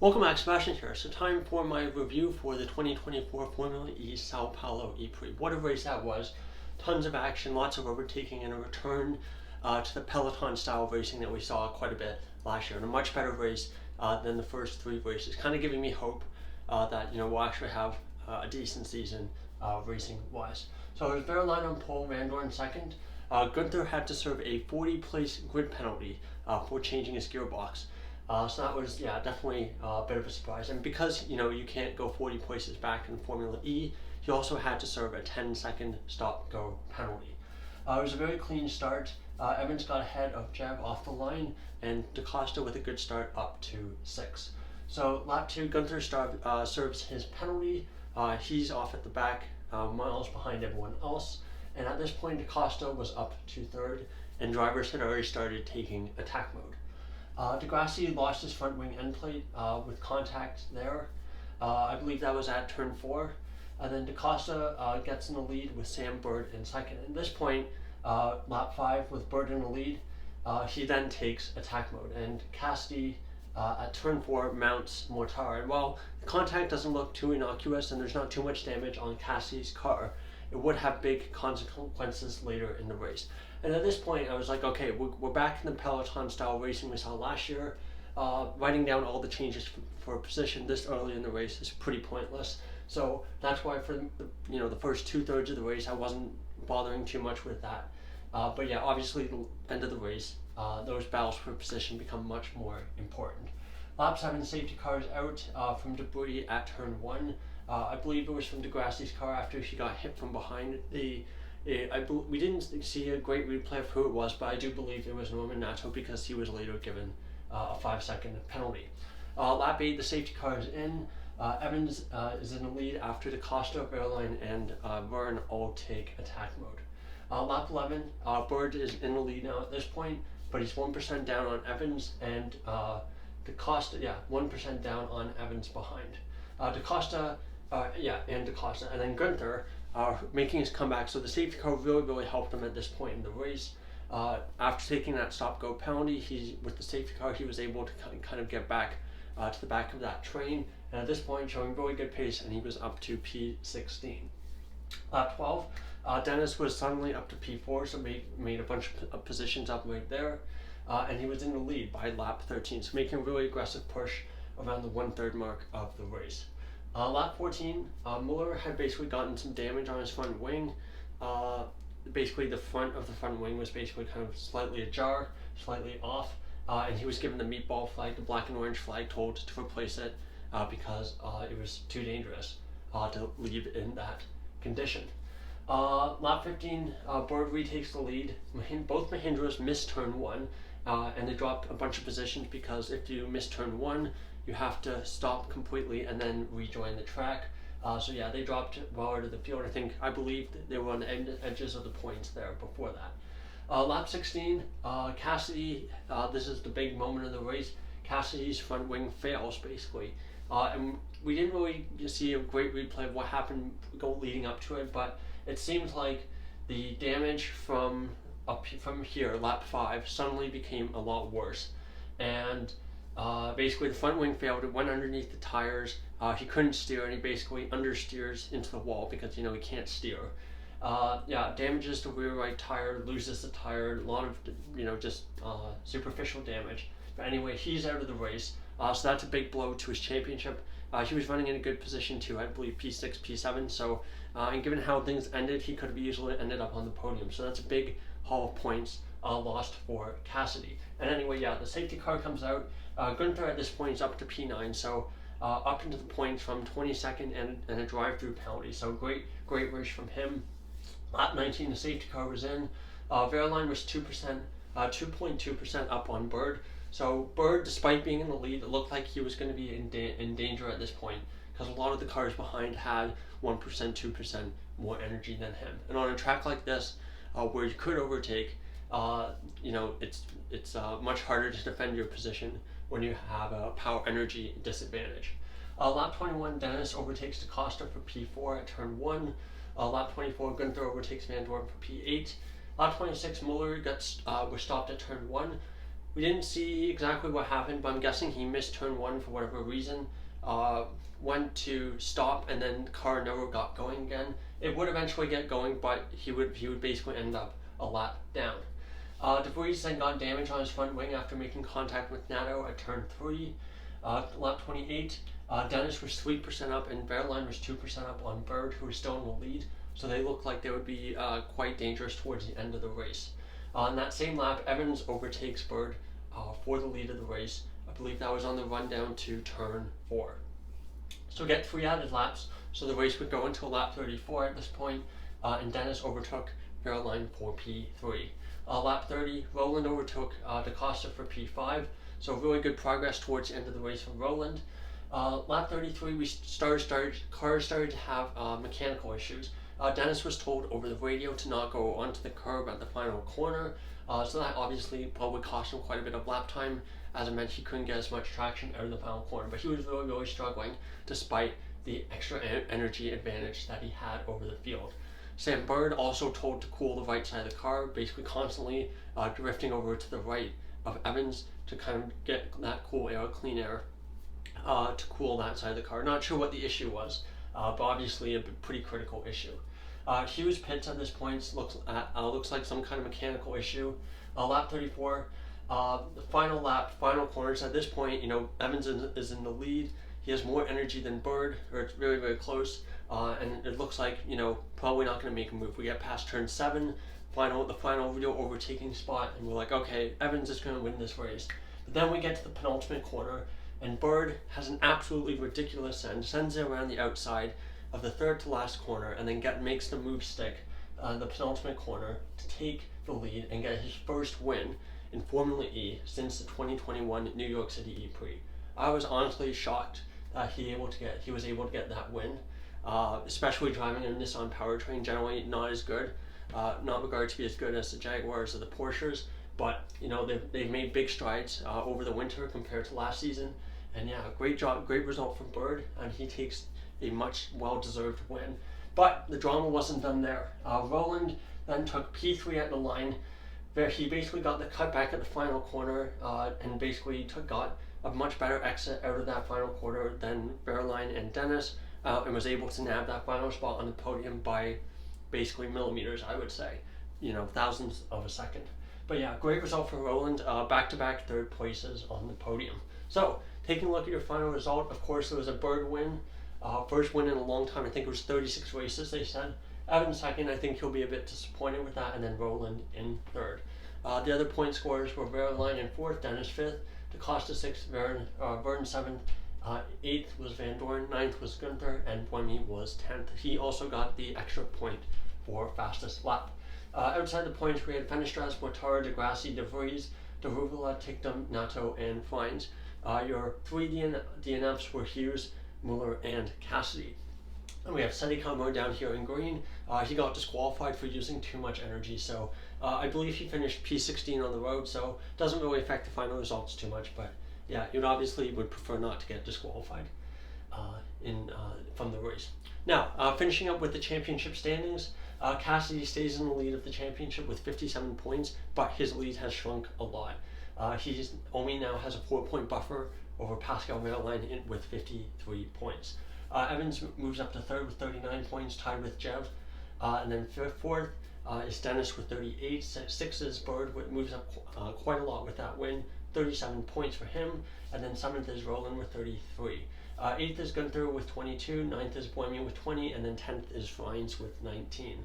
Welcome back, Sebastian here. So time for my review for the 2024 Formula E São Paulo ePrix. What a race that was. Tons of action, lots of overtaking, and a return to the Peloton style racing that we saw quite a bit last year. And a much better race than the first three races. Kind of giving me hope that we'll actually have a decent season racing wise. So it was Verline on pole, Randor in second. Gunther had to serve a 40-place grid penalty for changing his gearbox. So that was, definitely a bit of a surprise. And because, you can't go 40 places back in Formula E, he also had to serve a 10-second stop-go penalty. It was a very clean start. Evans got ahead of Jeb off the line, and DaCosta with a good start up to 6. So lap 2, Gunther serves his penalty. He's off at the back, miles behind everyone else. And at this point, DaCosta was up to 3rd, and drivers had already started taking attack mode. Degrassi lost his front wing end plate with contact there. I believe that was at turn 4. And then DaCosta gets in the lead with Sam Bird in second. At this point, lap 5 with Bird in the lead, he then takes attack mode. And Cassidy at turn 4 mounts Mortar. And while the contact doesn't look too innocuous and there's not too much damage on Cassidy's car, it would have big consequences later in the race. And at this point, I was like, okay, we're back in the Peloton style racing we saw last year. Writing down all the changes for position this early in the race is pretty pointless. So that's why for the first 2/3 of the race, I wasn't bothering too much with that. But yeah, obviously the end of the race, those battles for position become much more important. Lap 7, safety cars out from debris at turn 1. I believe it was from Degrassi's car after he got hit from behind. We didn't see a great replay of who it was, but I do believe it was Norman Nato because he was later given a 5-second penalty. Lap 8, the safety car is in. Evans is in the lead after DaCosta, Verline, and Verne all take attack mode. Lap 11, Bird is in the lead now at this point, but he's 1% down on Evans, and DaCosta, 1% down on Evans behind. DaCosta, and then Gunther making his comeback. So the safety car really helped him at this point in the race. After taking that stop-go penalty, with the safety car, he was able to kind of get back to the back of that train. And at this point, showing really good pace, and he was up to P16. Lap 12, Dennis was suddenly up to P4, so made a bunch of positions up right there. And he was in the lead by lap 13, so making a really aggressive push around the 1/3 mark of the race. Lap 14, Muller had basically gotten some damage on his front wing. Basically the front of the front wing was basically kind of slightly ajar, slightly off, and he was given the meatball flag, the black and orange flag, told to replace it because it was too dangerous to leave in that condition. Lap 15, Bird retakes the lead. Both Mahindras missed turn 1, and they dropped a bunch of positions because if you miss turn 1, you have to stop completely and then rejoin the track. They dropped well out of the field. I believe they were on the edges of the points there before that. Lap 16, Cassidy, this is the big moment of the race. Cassidy's front wing fails basically. And we didn't really see a great replay of what happened leading up to it, but it seemed like the damage from here, lap 5, suddenly became a lot worse. And basically the front wing failed, it went underneath the tires, he couldn't steer, and he basically understeers into the wall because he can't steer. Damages the rear right tire, loses the tire, a lot of just superficial damage. But anyway, he's out of the race, so that's a big blow to his championship. He was running in a good position too, I believe P6, P7, so and given how things ended, he could have easily ended up on the podium, so that's a big haul of points lost for Cassidy. And anyway, the safety car comes out. Gunther at this point is up to P9, so up into the points from 22nd and a drive-through penalty. So great race from him. Lap 19, the safety car was in. Verline was 2.2% up on Bird. So Bird, despite being in the lead, it looked like he was going to be in danger at this point because a lot of the cars behind had 1%, 2% more energy than him. And on a track like this, where you could overtake, it's much harder to defend your position when you have a power energy disadvantage. Lap 21, Dennis overtakes DaCosta for P4 at turn 1. Lap 24, Gunther overtakes Van Dorn for P8. Lap 26, Muller was stopped at turn 1. We didn't see exactly what happened, but I'm guessing he missed turn 1 for whatever reason. Went to stop, and then the car never got going again. It would eventually get going, but he would basically end up a lap down. De Vries then got damage on his front wing after making contact with Nato at turn 3. Lap 28, Dennis was 3% up and Verline was 2% up on Bird, who was still in the lead, so they looked like they would be quite dangerous towards the end of the race. On that same lap, Evans overtakes Bird for the lead of the race. I believe that was on the run down to turn 4. So get 3 added laps, so the race would go until lap 34 at this point, and Dennis overtook Verline for P3. Lap 30, Roland overtook DaCosta for P5, so really good progress towards the end of the race from Roland. Lap 33, cars started to have mechanical issues. Dennis was told over the radio to not go onto the curb at the final corner, so that obviously probably cost him quite a bit of lap time, as it meant he couldn't get as much traction out of the final corner, but he was really struggling despite the extra energy advantage that he had over the field. Sam Bird also told to cool the right side of the car, basically constantly drifting over to the right of Evans to kind of get that cool air, clean air, to cool that side of the car. Not sure what the issue was, but obviously a pretty critical issue. Hughes pits at this point, looks like some kind of mechanical issue. Lap 34, the final lap, final corners. At this point, Evans is in the lead. He has more energy than Bird, or it's very close. And it looks like, probably not going to make a move. We get past turn 7, the final real overtaking spot, and we're like, okay, Evans is going to win this race. But then we get to the penultimate corner, and Bird has an absolutely ridiculous sends it around the outside of the third to last corner, and then makes the move stick, the penultimate corner, to take the lead and get his first win in Formula E since the 2021 New York City ePrix. I was honestly shocked that he was able to get that win. Especially driving a Nissan powertrain, generally not as good, not regarded to be as good as the Jaguars or the Porsches, but they've made big strides over the winter compared to last season, and yeah, great result from Bird, and he takes a much well-deserved win. But the drama wasn't done there. Roland then took P3 at the line, where he basically got the cutback at the final corner, and basically got a much better exit out of that final quarter than Verline and Dennis. And was able to nab that final spot on the podium by basically millimeters, I would say, thousandths of a second. But yeah, great result for Roland, back-to-back third places on the podium. So, taking a look at your final result, of course there was a Bird win, first win in a long time. I think it was 36 races, they said. Evans second, I think he'll be a bit disappointed with that, and then Roland in third. The other point scorers were Verline in fourth, Dennis fifth, DaCosta sixth, Vernon seventh, 8th was Van Dorn, 9th was Gunther, and Buemi was 10th. He also got the extra point for fastest lap. Outside the points, we had Fenestras, Mortara, Degrassi, De Vries, Daruvula, Tictum, Nato, and Fines. Your 3 DNFs were Hughes, Muller, and Cassidy. And we have Seti Kamro down here in green. He got disqualified for using too much energy, so I believe he finished P16 on the road, so doesn't really affect the final results too much, but yeah, you obviously would prefer not to get disqualified from the race. Now, finishing up with the championship standings, Cassidy stays in the lead of the championship with 57 points, but his lead has shrunk a lot. He only now has a 4-point buffer over Pascal Verline with 53 points. Evans moves up to third with 39 points, tied with Jev. And then fourth is Dennis with 38. Sixth is Bird, moves up quite a lot with that win. 37 points for him, and then 7th is Roland with 33. 8th is Gunther with 22, 9th is Buemi with 20, and then 10th is Fines with 19.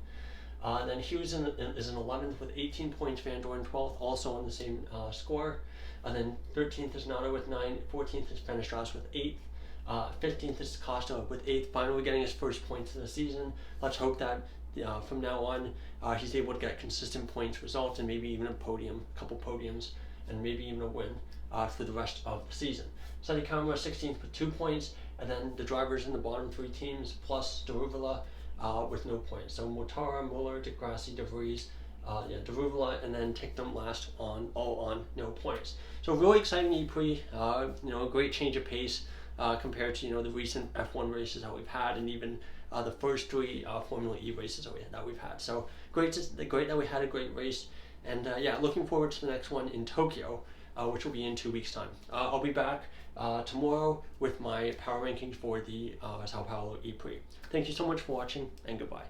Then Hughes is in 11th with 18 points, Van Dorn 12th, also on the same score. And then 13th is Nato with 9, 14th is Fenestras with 8, 15th is Costa with 8, finally getting his first points of the season. Let's hope that from now on he's able to get consistent points results and maybe even a couple podiums, and maybe even a win for the rest of the season. Seti Kamra 16th with 2 points, and then the drivers in the bottom 3 teams plus Daruvula with no points. So Mortara, Muller, Degrassi, De Vries, Daruvula, and then Tictum last all on no points. So really exciting ePrix, a great change of pace compared to the recent F1 races that we've had, and even the first 3 Formula E races that we've had. So great that we had a great race. And yeah, looking forward to the next one in Tokyo. which will be in 2 weeks' time. I'll be back tomorrow with my power rankings for the Sao Paulo ePrix. Thank you so much for watching, and goodbye.